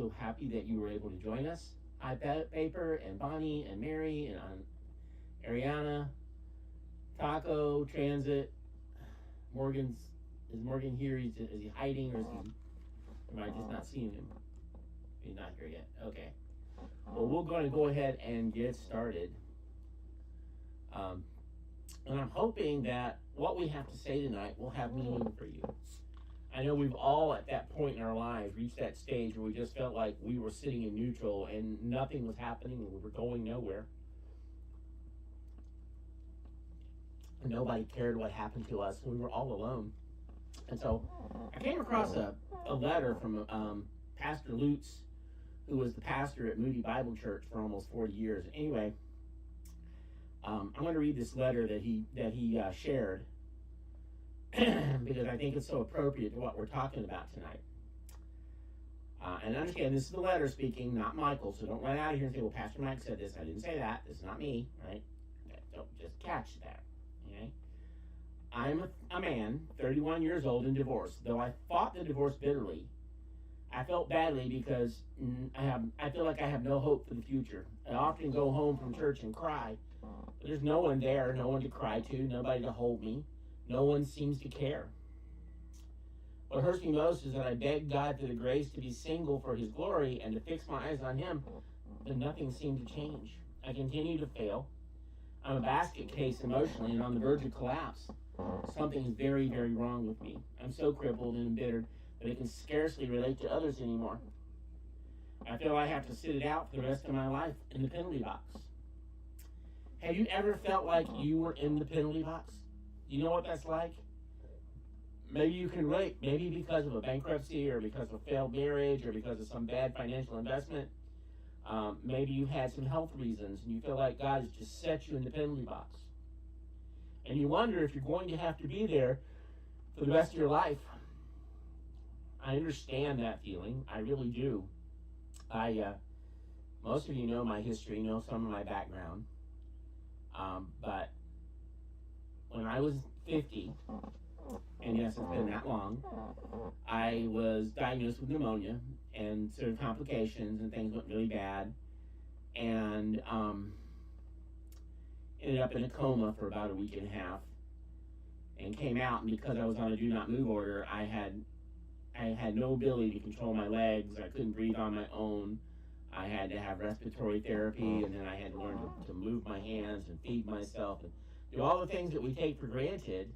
so happy that you were able to join us. Hi, Paper, and Bonnie, and Mary, and Ariana, Taco, Transit. Is Morgan here? Is he hiding, or am I just not seeing him? He's not here yet. Okay. Well, we're going to go ahead and get started. And I'm hoping that what we have to say tonight will have meaning for you. I know we've all, at that point in our lives, reached that stage where we just felt like we were sitting in neutral and nothing was happening and we were going nowhere. And nobody cared what happened to us, and we were all alone. And so I came across a letter from Pastor Lutz, who was the pastor at Moody Bible Church for almost 40 years. Anyway, I'm going to read this letter that he shared because I think it's so appropriate to what we're talking about tonight. And understand, this is the letter speaking, not Michael, so don't run out of here and say, well, Pastor Mike said this. I didn't say that. This is not me, right? Don't just catch that, okay? I'm a man, 31 years old and divorced. Though I fought the divorce bitterly, I felt badly because I feel like I have no hope for the future. I often go home from church and cry, but there's no one there, no one to cry to, nobody to hold me. No one seems to care. What hurts me most is that I beg God for the grace to be single for His glory and to fix my eyes on Him, but nothing seemed to change. I continue to fail. I'm a basket case emotionally and on the verge of collapse. Something is very, very wrong with me. I'm so crippled and embittered that I can scarcely relate to others anymore. I feel I have to sit it out for the rest of my life in the penalty box. Have you ever felt like you were in the penalty box? You know what that's like? Maybe you can relate. Maybe because of a bankruptcy or because of a failed marriage or because of some bad financial investment. Maybe you've had some health reasons and you feel like God has just set you in the penalty box. And you wonder if you're going to have to be there for the rest of your life. I understand that feeling. I really do. Most of you know my history, know some of my background. But when I was 50, and yes, it's been that long, I was diagnosed with pneumonia and certain complications, and things went really bad, and ended up in a coma for about a week and a half, and came out, and because I was on a do not move order, I had no ability to control my legs. I couldn't breathe on my own. I had to have respiratory therapy, and then I had to learn to move my hands and feed myself and do all the things that we take for granted.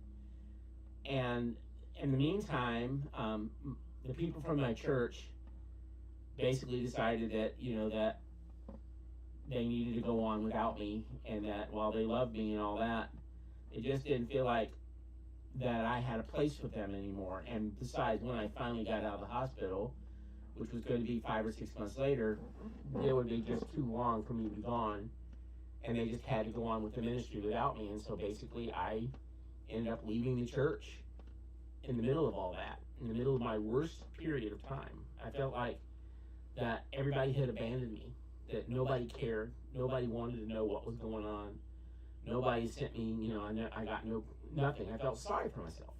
And in the meantime, the people from my church basically decided that, that they needed to go on without me, and that while they loved me and all that, it just didn't feel like that I had a place with them anymore. And besides, when I finally got out of the hospital, which was going to be 5 or 6 months later, it would be just too long for me to be gone. And they just had to go on with the ministry without me. And so basically I ended up leaving the church in the middle of all that, in the middle of my worst period of time. I felt like that everybody had abandoned me, that nobody cared, nobody wanted to know what was going on. Nobody sent me, I got nothing. I felt sorry for myself.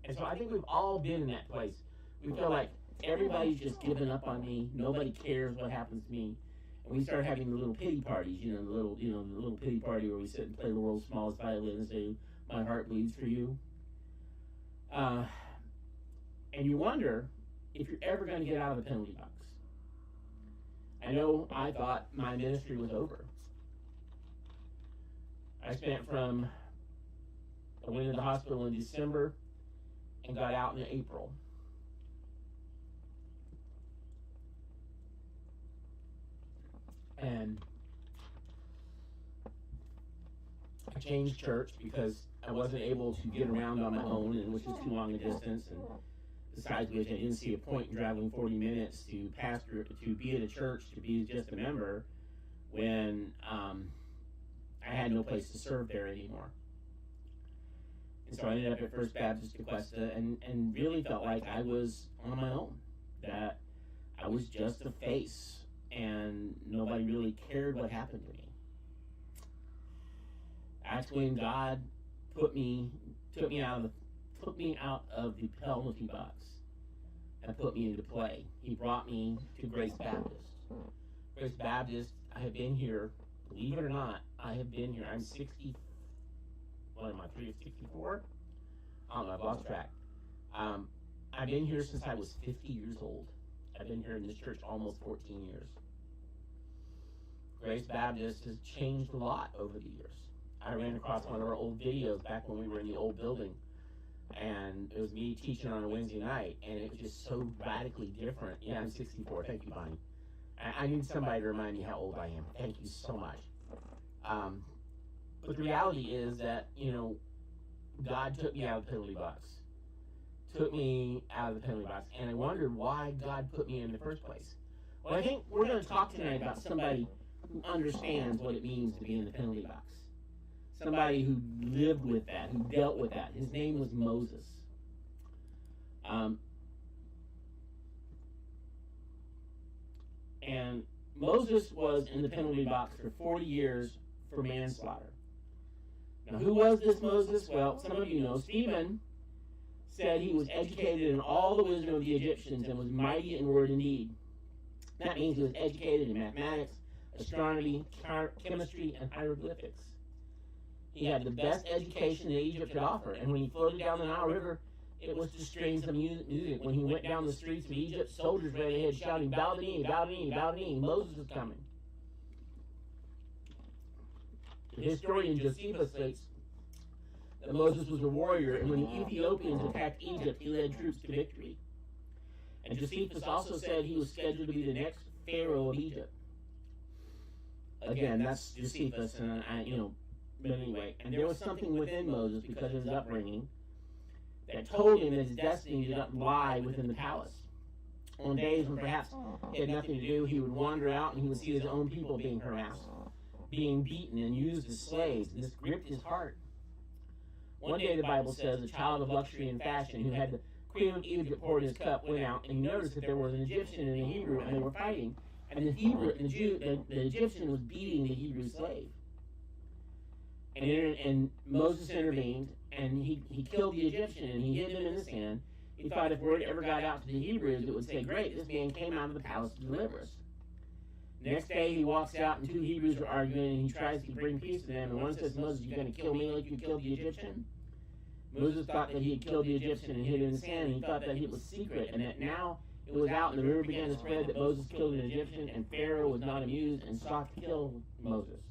And so I think we've all been in that place. We feel like everybody's just given up on me. Nobody cares what happens to me. And we start having the little pity parties, the little pity party where we sit and play the world's smallest violin and say, my heart bleeds for you. And you wonder if you're ever going to get out of the penalty box. I know I thought my ministry was over. I went into the hospital in December and got out in April. And I changed church because I wasn't able to get around on my own, and it was just too long a distance. And besides which, I didn't see a point in traveling 40 minutes to be at a church, to be just a member, when I had no place to serve there anymore. And so I ended up at First Baptist Tequesta and really felt like I was on my own, that I was just a face and nobody really cared what happened to me. That's when God took me out of the penalty box. and put me into play. He brought me to Grace Baptist. Grace Baptist, I have been here, believe it or not, I have been here. I'm 60, what am I, 64? I don't know, I've lost track. I've been here since I was 50 years old. I've been here in this church almost 14 years. Grace Baptist has changed a lot over the years. I ran across one of our old videos back when we were in the old building, and it was me teaching on a Wednesday night, and it was just so radically different. Yeah, I'm 64. Thank you, Bonnie. I need somebody to remind me how old I am. Thank you so much. But the reality is that, God took me out of the penalty box. Took me out of the penalty box. And I wondered why God put me in the first place. Well, I think we're going to talk tonight about somebody who understands what it means to be in the penalty box. Somebody who lived with that, who dealt with that. His name was Moses. And Moses was in the penalty box for 40 years for manslaughter. Now, who was this Moses? Well, some of you know. Stephen said he was educated in all the wisdom of the Egyptians and was mighty in word and deed. That means he was educated in mathematics, astronomy, chemistry, and hieroglyphics. He had the best education that Egypt could offer, and when he floated down the Nile River, it was to strings of music. When he went down the streets of Egypt, soldiers ran ahead shouting, "Bow the knee, bow the knee, bow the knee." Moses was coming. The historian Josephus states that Moses was a warrior, and when the Ethiopians attacked Egypt, he led troops to victory. And Josephus also said he was scheduled to be the next pharaoh of Egypt. Again, that's Josephus, and but anyway, and there was something within Moses because of his upbringing that told him that his destiny did not lie within the palace. On days when perhaps he had nothing to do, he would wander out and he would see his own people being harassed, being beaten and used as slaves, and this gripped his heart. One day, the Bible says, a child of luxury and fashion who had the queen of Egypt poured his cup went out, and he noticed that there was an Egyptian and a Hebrew, and they were fighting. And the Egyptian was beating the Hebrew slave. And Moses intervened, and he killed the Egyptian, and he hid him in the sand. He thought if word ever got out to the Hebrews, it would say, "Great, this man came out of the palace to deliver us." Next day, he walks out, and two Hebrews are arguing, and he tries to bring peace to them. And one says, "Moses, you going to kill me like you killed the Egyptian?" Moses thought that he had killed the Egyptian and hid him in the sand, and he thought that it was secret, and that now it was out, and the rumor began to spread that Moses killed an Egyptian, and Pharaoh was not amused and sought to kill Moses.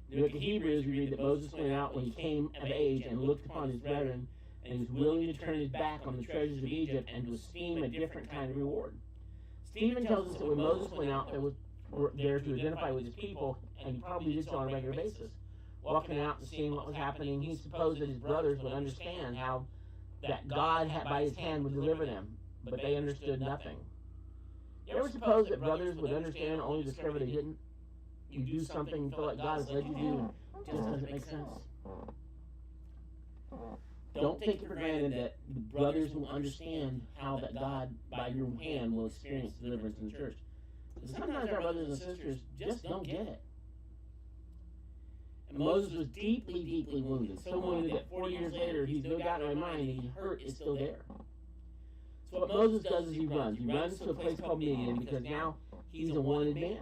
In the book of Hebrews, we read that Moses went out when he came of age and looked upon his brethren, and he was willing to turn his back on the treasures of Egypt and to esteem a different kind of reward. Stephen tells us that when Moses went out there to identify with his people, and he probably did so on a regular basis, walking out and seeing what was happening, he supposed that his brothers would understand how that God by his hand would deliver them, but they understood nothing. You ever suppose that brothers would understand only to discover they didn't? You do something you feel like God has led you to do, and it just doesn't make sense. Don't take it for granted that the brothers will understand how that God, by your hand, will experience deliverance in the church. Because sometimes our brothers and sisters just don't get it. And Moses was deeply, deeply wounded. So wounded that 40 years later, he's no doubt in my mind that his hurt is still there. So what Moses does is he runs. He runs to a place called Midian because now he's a wanted man.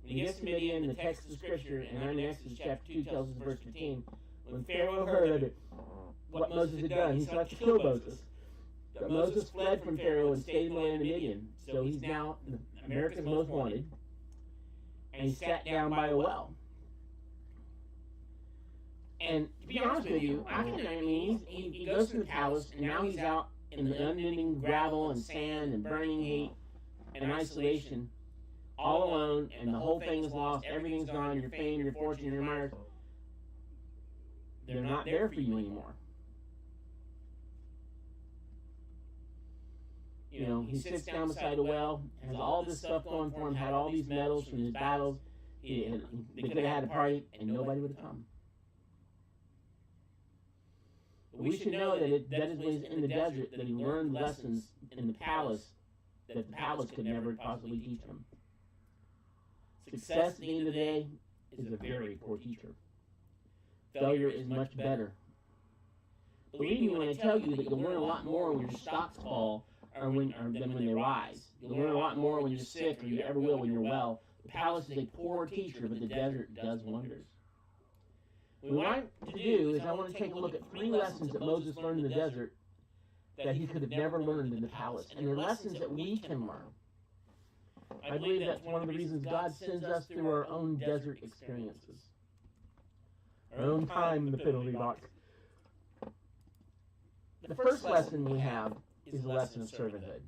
When he gets to Midian, the text of Scripture, and in Exodus chapter 2 tells us in verse 15, when Pharaoh heard what Moses had done, he sought to kill Moses. But Moses fled from Pharaoh and stayed in the land of Midian. So he's now America's most wanted. And he sat down by a well. And to be honest with you, he goes to the palace, and now he's out in the unending gravel and sand and burning heat and isolation, all alone, and the whole thing is lost. Everything's gone. Your fame, your fortune, your admirers, they're not there for you anymore. He sits down beside a well, has all this stuff going for him, had all these medals from his battles. They could have had a party, and nobody would have come. But we should know that that is when he's in the desert that he learned lessons in the palace that the palace could never possibly teach him. Success at the end of the day is a very poor teacher. Failure is much better. Believe me when I tell you that you'll learn a lot more when your stocks fall than when they rise. You'll learn a lot more when you're sick, or you ever will when you're well. The palace is a poor teacher, but the desert does wonders. What we want to do is I want to take a look at 3 lessons that Moses learned in the desert that he could have never learned in the palace. And they're lessons that we can learn. I believe that's one of the reasons God sends us through our own desert experiences. Our own time in the penalty box. The first lesson we have is the lesson of servanthood.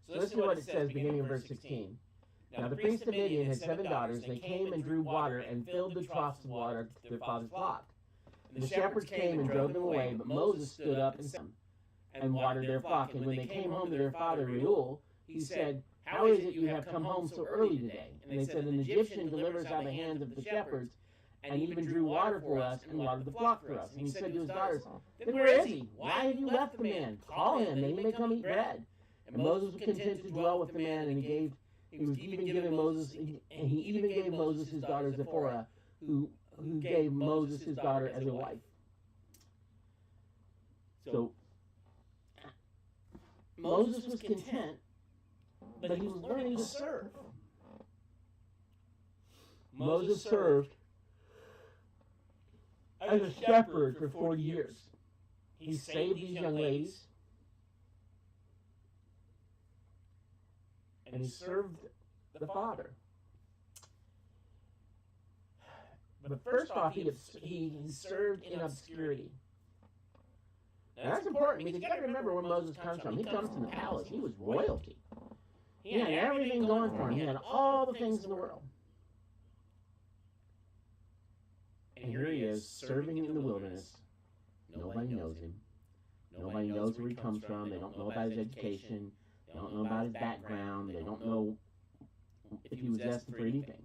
So listen to what it says beginning in verse 16. Now the priest of Midian had 7 daughters, and they came and drew water and filled the troughs of water to their father's flock. And the shepherds came and drove them away, but Moses stood up and watered their flock. And when they came home to their father Reuel, he said, "How is it you have come home so early today?" And they said, "An Egyptian delivered us out of the hands of the shepherds, and even drew water for us and watered the flock for us." And he said to his daughters, "Then where is he? Why have you left the man? Call him, that he may come eat bread." And Moses was content to dwell with the man, and he even gave Moses his daughter Zipporah, who gave Moses his daughter as a wife. So Moses was content, but he was learning to serve. Moses served as a shepherd for 40 years. He saved these young ladies, and he served the Father. But first off, he served in obscurity. Now that's important because you got to remember where Moses comes from. He comes from the palace. He was royalty. He had everything going for him. He had all the things in the world. And here he is, serving in the wilderness. Nobody knows him. Nobody knows where he comes from. They don't know about his education. They don't know about his background. They don't know if he was destined for anything.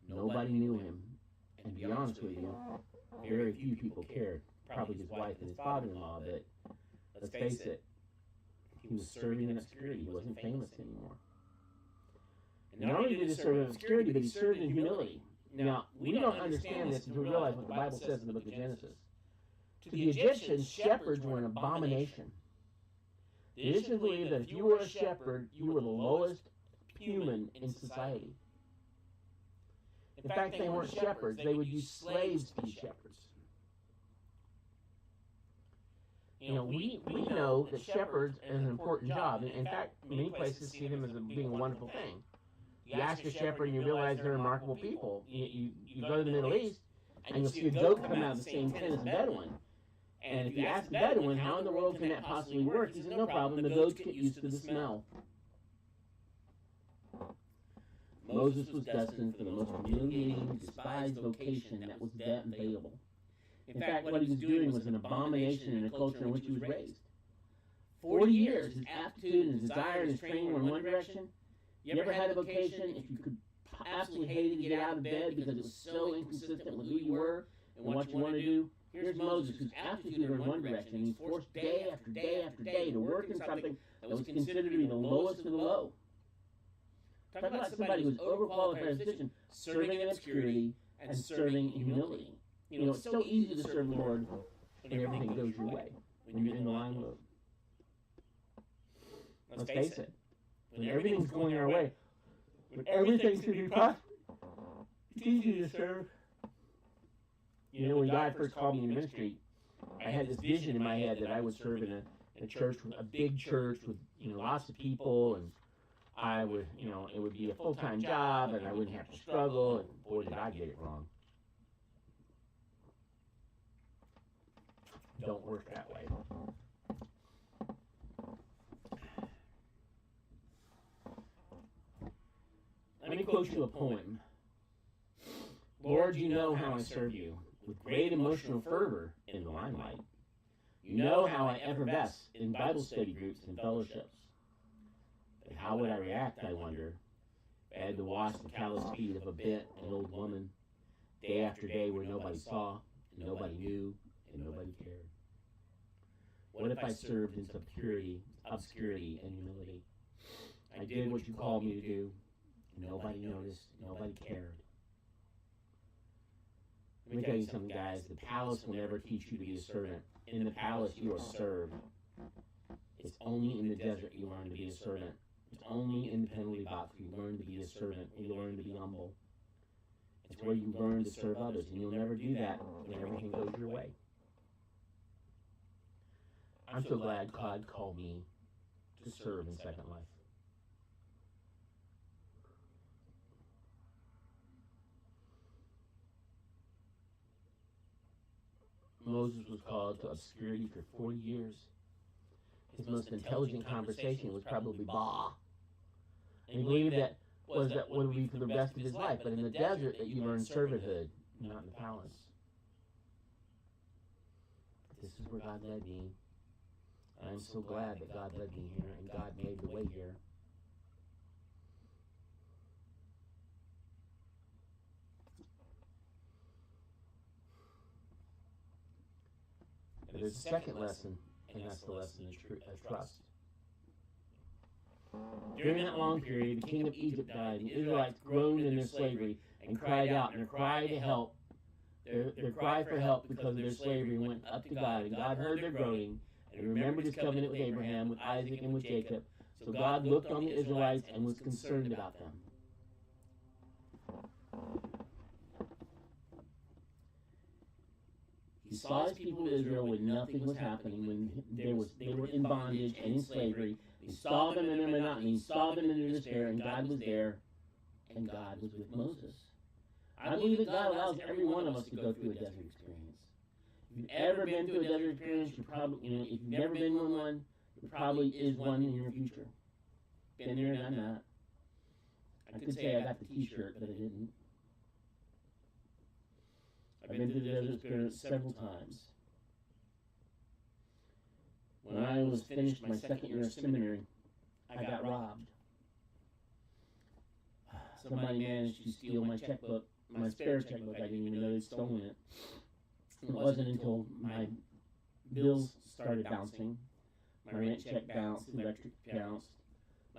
Nobody knew him. And to be honest with you, very few people cared. Probably his wife and his father-in-law, but let's face it, he was serving in obscurity. He wasn't famous anymore. And not only did he serve in obscurity, but he served in humility. Now, we don't understand this until we realize what the Bible says in the book of Genesis. To the Egyptians, shepherds were an abomination. The Egyptians believed that if you were a shepherd, you were the lowest human in society. In fact, they weren't shepherds. They would use slaves to be shepherds. You know, we know that shepherds is an important job. In fact, many places see them as being a wonderful thing. You ask a shepherd and you realize they're remarkable people. You go to the Middle East and you'll see a goat come out of the same pen as a Bedouin. And if you ask the Bedouin, how in the world can that possibly work? He said, no problem, the goats get used to the smell. Moses was destined for the most humiliating, despised vocation that was available. In fact, what he was doing was an abomination in the culture in which he was raised. 40 years, his aptitude and his desire and his training were in one direction. You ever had a vocation, if you could absolutely hated to get out of bed because it was so inconsistent with who you were and what you wanted to do? Here's Moses, whose aptitude were in one direction, and he's forced day after day after day to work in something that was considered to be the lowest of the low. Talk about somebody who was overqualified for a position, serving in obscurity and serving in humility. You know, it's so easy to serve the Lord when everything goes your way, when you're in the line mode. Let's face it, when everything's going our way, when everything should be possible, it's easy to serve. You know, when God first called me into ministry, I had this vision in my head that I would serve in a church, a big church with, lots of people, and I would, it would be a full-time job, and I wouldn't have to struggle, and boy, did I get it wrong. Don't work that way. Let me quote you a poem. Lord, you know how I serve you, with great emotional fervor in the limelight. You know how I effervesce in Bible study groups and fellowships. But how would I react, I wonder, if I had to wash the calloused feet of a bent and old woman, day after day where nobody saw, and nobody knew, and nobody cared? What if I served in obscurity, and humility? I did what you called me to do. Nobody noticed. Nobody cared. Let me tell you something, guys. The palace will never teach you to be a servant. in the palace you are served. It's only in the desert you learn to be a servant. It's only in the penalty box you learn to be a servant. You learn to be humble. It's where you learn to serve others, and you'll never do that when everything goes your way. I'm so glad God called me to serve in Second Life. Moses was called to obscurity for 40 years. His most intelligent conversation was probably bah. And he believed that would be for the rest of his life. But in the desert, that you learn servanthood, not in the palace. This is where God led me. And I'm so glad that God led me here and God made the way here. And there's a second lesson, and that's the lesson of trust. During that long period, the king of Egypt died, and the Israelites groaned in their slavery and cried out, and their cry to help, their cry for help because of their slavery went up to God, and God heard their groaning, and he remembered his covenant with Abraham, with Isaac, and with Jacob. So God looked on the Israelites and was concerned about them. He saw his people Israel when nothing was happening, when they were in bondage and in slavery. He saw them in their monotony. He saw them in their despair, and God was there, and God was with Moses. I believe that God allows every one of us to go through a desert experience. If you've ever been through a desert experience, you probably, if you've never been in one, there probably is one in your future. Been there, done that. I could say I got the T-shirt, but I didn't. I've been through the desert experience several times. When I was finished my second year of seminary, I got robbed. Somebody managed to steal my checkbook, my spare checkbook. I didn't even know they'd stolen it. It wasn't until my bills started bouncing. My rent check bounced, the electric bounced,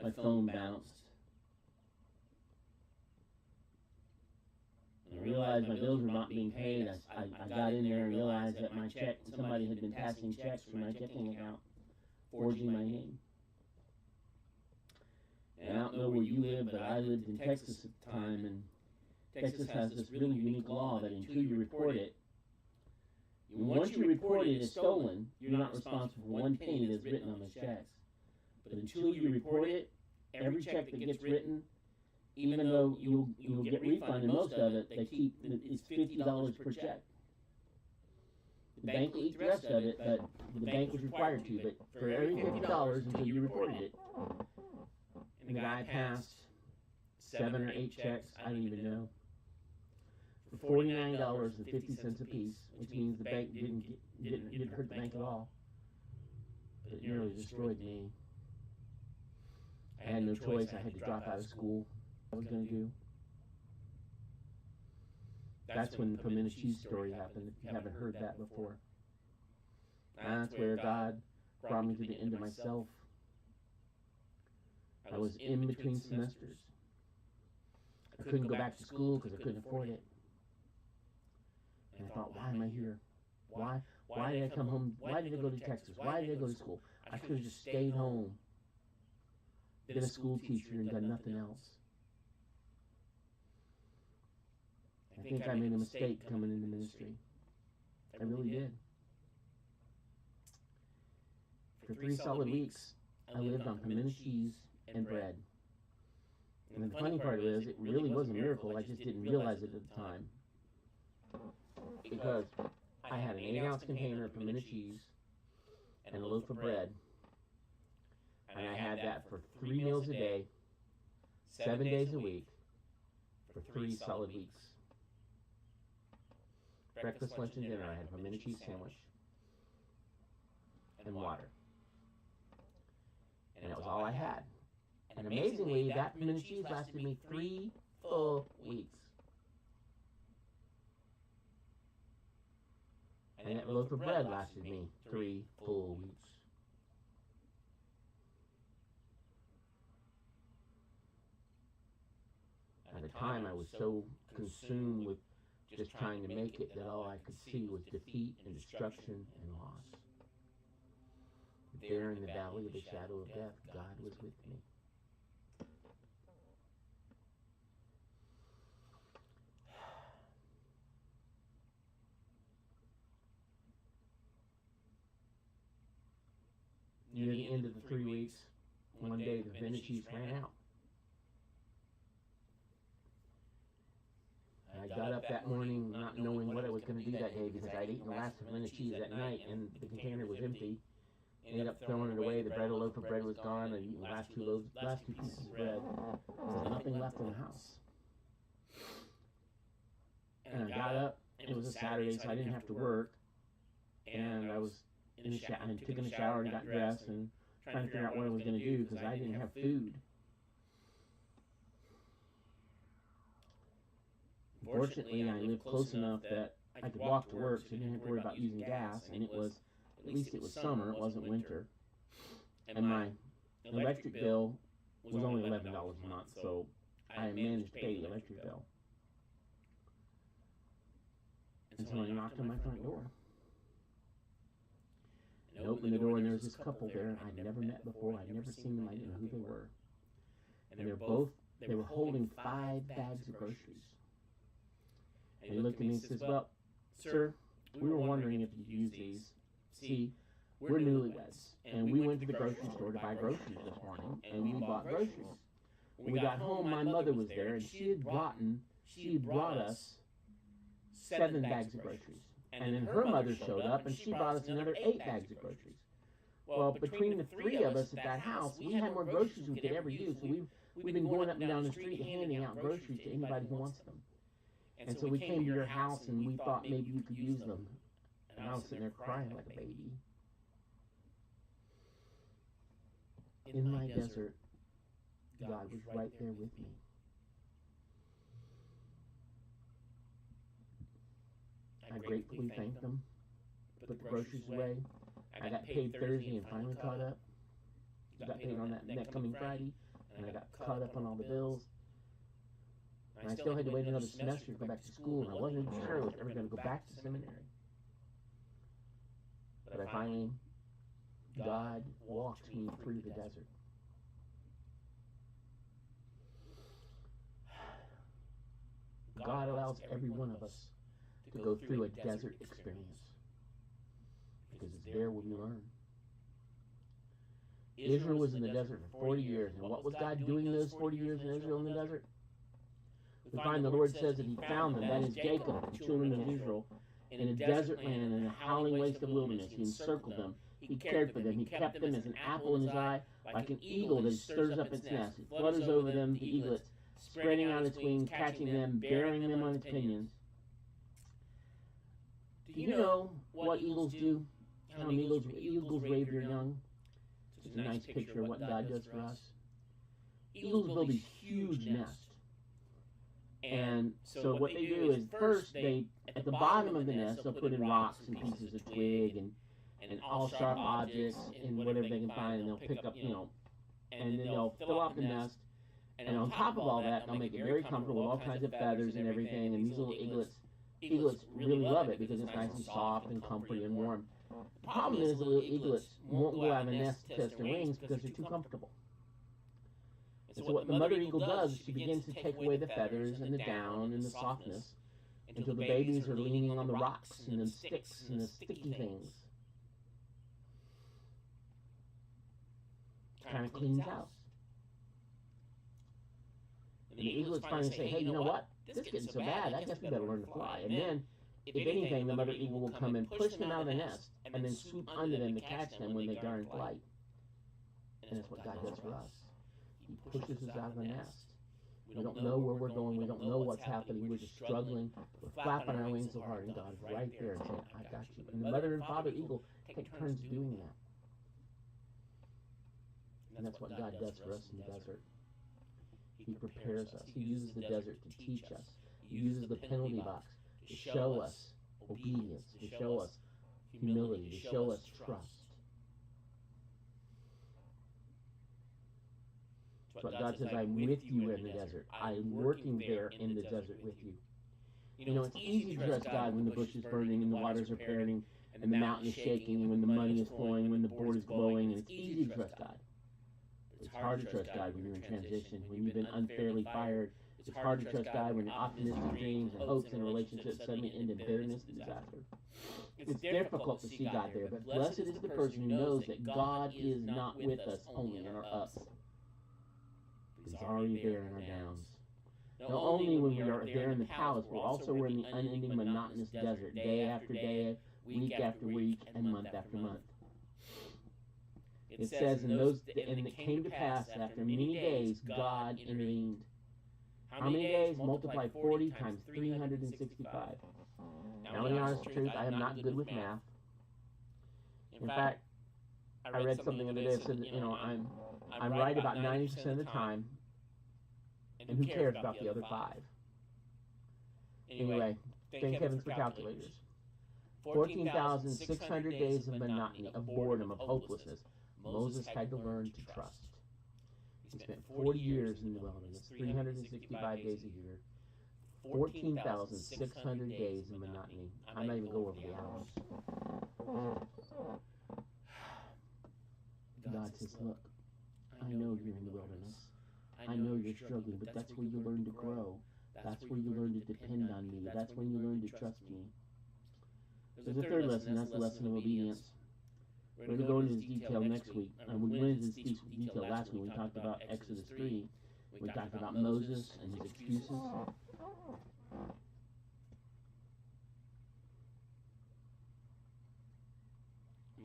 my phone bounced. I realized my bills were not being paid. I got in there and realized that my check, somebody had been passing checks from my checking account, forging my name. And I don't know where you live, but I lived in Texas at the time, and Texas has this really unique law that until you report it, once you report it as stolen, you're not responsible for one penny that's written on those checks. But until you report it, every check that gets written, even though you'll get refunded most of it, they keep it's $50 per check. The bank will eat the rest of it, but the bank was required to. But for every $50 until you reported it, and the guy passed 7 or 8 checks, I don't even know, for $49.50 a piece, which means the bank didn't hurt the bank at all. But it nearly destroyed me. I had no choice. I had to drop out of school. I was going to do. That's when the pimento cheese story happened, if you haven't heard that before. That's where God brought me to the end of myself. I was in between semesters. I couldn't go back to school because I couldn't afford it. And I thought, why am I here? Why did I come home? Why did I go to Texas? Why did I go to school? I could have just stayed home, been a school teacher, and done nothing else. I think I made a mistake coming into ministry. I really did. For 3 solid weeks, I lived on pimento cheese and bread. And the funny part is, it really was a miracle. I just didn't realize it at the time. Because I had an 8-ounce container of pimento cheese and a loaf of bread. And I had that for 3 meals a day, 7 days a week, for 3 solid weeks. Breakfast, lunch, and dinner, I had a pimento cheese sandwich and water. And that was all I had. And amazingly, that pimento cheese lasted me 3 full weeks. And that loaf of bread lasted me 3 full weeks. At the time, I was so consumed with just trying to make it, that all I could see was defeat and destruction and loss. But there in the valley of the shadow of death, God was with me. Near the end of the 3 weeks, one day the vintage cheese ran out. I got up that morning not knowing what I was going to do that day because I'd eaten the last of the cheese that night and the container was empty. Ended up throwing it away. The loaf of bread was gone. I'd eaten the last two pieces of bread. There was nothing left in the house. And I got up. It was a Saturday, so I didn't have to work. And I was in the shower and took in the shower and got dressed and trying to figure out what I was going to do because I didn't have food. Fortunately, I lived close enough that I could walk to work, so I didn't have to worry about using gas, and at least it was summer, it wasn't winter. And my electric bill was only $11 a month, so I managed to pay the electric bill. And so I knocked on my front door. And I opened the door, and there was this couple there I'd never met before. I'd never seen them. I didn't know who they were. And they were holding 5 bags of groceries. And he looked at me and says, "Well, sir, we were wondering if you'd use these. See, we're newlyweds, and we went to the grocery store to buy groceries this morning, and we bought groceries. When we got home, my mother was there, and she had brought us 7 bags of groceries. And then her mother showed up, and she brought us another 8 bags of groceries. Well, between the 3 of us at that house, we had more groceries than we could ever use, so we've been going up and down the street handing out groceries to anybody who wants them. And so we came to your house, and we thought maybe you could use them." And I was sitting there crying like a baby. In my desert, God was right there with me. I gratefully thanked them, put the groceries away. I got paid Thursday and finally caught up. Got paid on that coming Friday, and I got caught up on all the bills. And I still had to wait another semester to go back to school, and I wasn't even sure I was ever going to go back to seminary. But I finally, God walked me through the desert. God allows every one of us to go through a desert experience because it's there where we learn. Israel was in the desert for 40 years, and what was God doing those 40 years in Israel in the desert? We find the Lord says that he found them, that is Jacob, the children of Israel, in a desert land, in a howling waste of wilderness. He encircled them. He cared for them. He kept them as an apple in his eye, like an eagle that stirs up its nest. It flutters over them, the eaglet, spreading out its wings, catching them, bearing them on its pinions. Do you know what eagles do? How eagles raise their young? It's a nice picture of what God does for us. Eagles build these huge nests. And so what they do is first at the bottom of the nest, they'll put in rocks and pieces of twig and all sharp objects and whatever they can find, and they'll pick up, and then they'll fill out the nest. And on top of all that, they'll make it very comfortable with all kinds of feathers and everything. And these little eaglets really love it because it's nice and soft and comfy and warm. The problem is the little eaglets won't go out of the nest to test their wings because they're too comfortable. And so what the mother eagle does is she begins to take away the feathers and the down and the softness until the babies are leaning on the rocks and the sticks and the sticky things. Kind of cleans house. And the eaglets finally say, "Hey, you know what? This is getting so bad, I guess we better learn to fly." And then, if anything, the mother eagle will come and push them out of the nest and then swoop under them to catch them when they are in flight. And that's what God does for us. He pushes us out of the nest. We don't know where we're going. We don't know what's happening. We're just struggling. We're flapping our wings so hard, and God's right there and saying, "I got you." And the mother and father eagle take turns doing that. And that's what God does for us in the desert. He prepares us. He uses the desert to teach us. He uses the penalty box to show us obedience, to show us humility, to show us trust. That's what God says, "I'm with you in the desert. I'm working there in the desert with you." You know, it's easy to trust God when the bush is burning and the waters are parting and the mountain is shaking and when the money is flowing and when the board is glowing, and it's easy to trust God. It's hard to trust God when you're in transition, when you've been unfairly fired. It's hard to trust God when optimistic dreams and hopes and relationships suddenly end in bitterness and disaster. It's difficult to see God there, but blessed is the person who knows that God is not with us only in our ups. He's already there in our downs. Not only when we are there in the palace, but also we're in the unending monotonous desert, day after day, week after week, and month after month. It says, and it came to pass after many days, God intervened. How many days? Multiply 40 times 365. Now, in the honest truth, I am not good with math. In fact, I read something the other day that said that, I'm right about 90% of the time, and who cares about the other 5? Anyway, thank heavens for calculators. 14,600 days of monotony, of boredom, of hopelessness. Moses had to learn to trust. He spent 40 years in the wilderness, 365 days a year, 14,600 days of monotony. I might even go over the hours. God says, look, I know you're in the wilderness. I know you're struggling, but that's where you learn to grow. That's where you learn to depend on me. That's when you learn to trust me. There's a third lesson, that's the lesson of obedience. We're going to go into this detail next week. We went into this detail last week. We talked about Exodus 3. We talked about Moses and his excuses.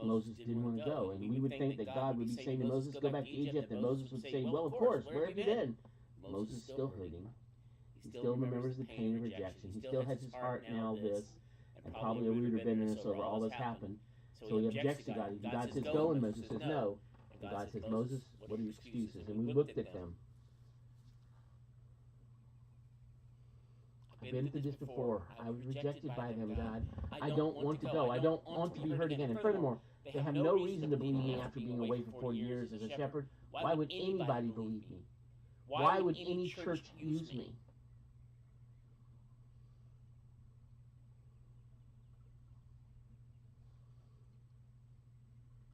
Moses didn't want to go, and we would think that God would be saying to Moses, go back to Egypt, and Moses would say, well, of course, where have you been? Moses is still hurting. He still remembers the pain of rejection. He still has his heart in all this, and probably a root of bitterness over all that's happened. So he objects to God. God says, go, and Moses says, no. And God says, Moses, what are your excuses? And we looked at them. I've been through this before. I was rejected by them, God. I don't want to go. I don't want to be hurt again. And furthermore, they have no reason to believe me after being away for 40 years as a shepherd. Why would anybody believe me? Why would any church use me?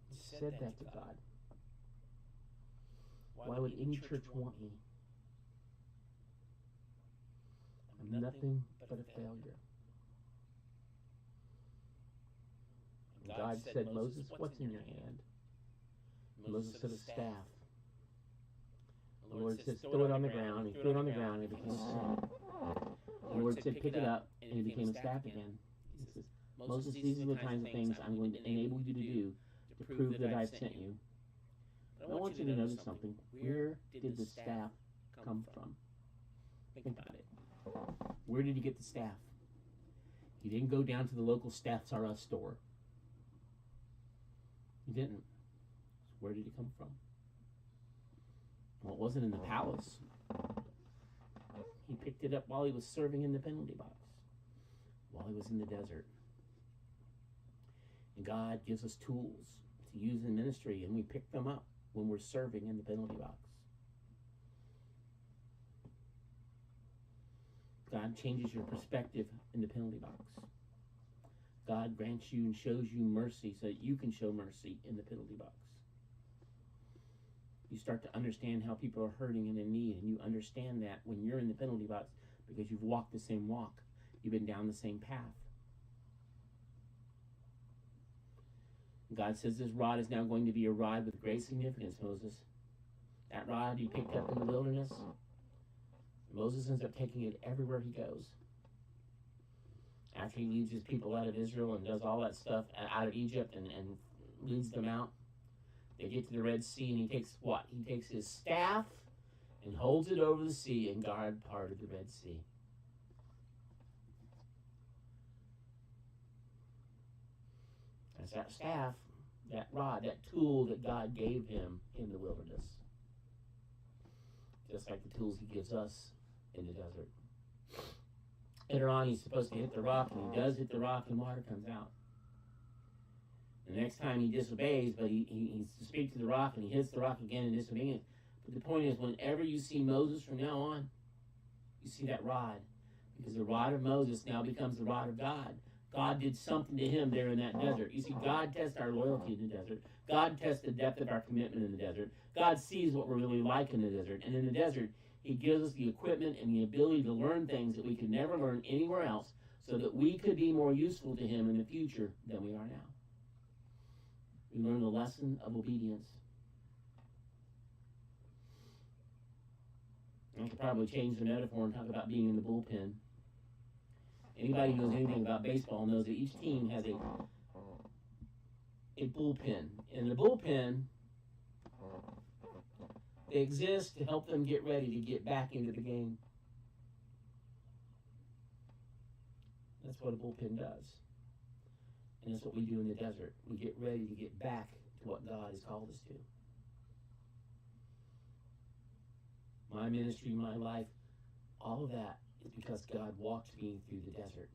He said that to God. Why would any church want me? I'm nothing but a failure. And God said, Moses, what's in your hand? Moses said, a staff. The Lord said, throw it on the ground. He threw it on the ground and it became a staff. The Lord said, pick it up, and it became a staff again. He says, Moses, these are the kinds of things I'm going to enable you to do to prove that I've sent you. But I want you to notice something. Where did the staff come from? Think about it. Where did he get the staff? He didn't go down to the local Staffs R Us store. He didn't. So where did it come from? Well, it wasn't in the palace. He picked it up while he was serving in the penalty box, while he was in the desert. And God gives us tools to use in ministry, and we pick them up when we're serving in the penalty box. God changes your perspective in the penalty box. God grants you and shows you mercy so that you can show mercy in the penalty box. You start to understand how people are hurting and in need, and you understand that when you're in the penalty box because you've walked the same walk. You've been down the same path. God says this rod is now going to be a rod with great significance, Moses. That rod you picked up in the wilderness, Moses ends up taking it everywhere he goes. After he leads his people out of Israel and does all that stuff out of Egypt and leads them out, they get to the Red Sea, and he takes what? He takes his staff and holds it over the sea, and God parted the Red Sea. That's that staff, that rod, that tool that God gave him in the wilderness. Just like the tools he gives us in the desert. Later on, he's supposed to hit the rock, and he does hit the rock, and water comes out. The next time he disobeys, but he speaks to the rock, and he hits the rock again and disobeys. But the point is, whenever you see Moses from now on, you see that rod. Because the rod of Moses now becomes the rod of God. God did something to him there in that desert. You see, God tests our loyalty in the desert. God tests the depth of our commitment in the desert. God sees what we're really like in the desert. And in the desert, he gives us the equipment and the ability to learn things that we could never learn anywhere else so that we could be more useful to him in the future than we are now. We learn the lesson of obedience. I could probably change the metaphor and talk about being in the bullpen. Anybody who knows anything about baseball knows that each team has a bullpen. And the bullpen, they exist to help them get ready to get back into the game. That's what a bullpen does. And that's what we do in the desert. We get ready to get back to what God has called us to. My ministry, my life, all of that is because God walked me through the desert.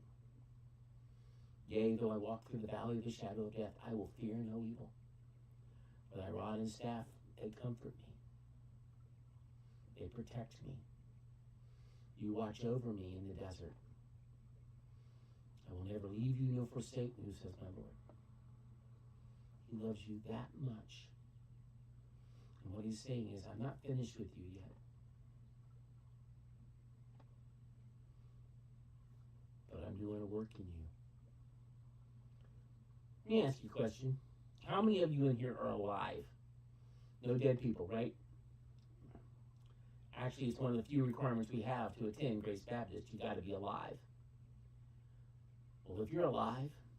Yea, though I walk through the valley of the shadow of death, I will fear no evil. For thy rod and staff, they comfort me. They protect me. You watch over me in the desert. I will never leave you nor forsake you, says my Lord. He loves you that much. And what he's saying is, I'm not finished with you yet. But I'm doing a work in you. Let me ask you a question. How many of you in here are alive? No dead people, right? Actually, it's one of the few requirements we have to attend Grace Baptist. You've got to be alive. Well, if you're alive,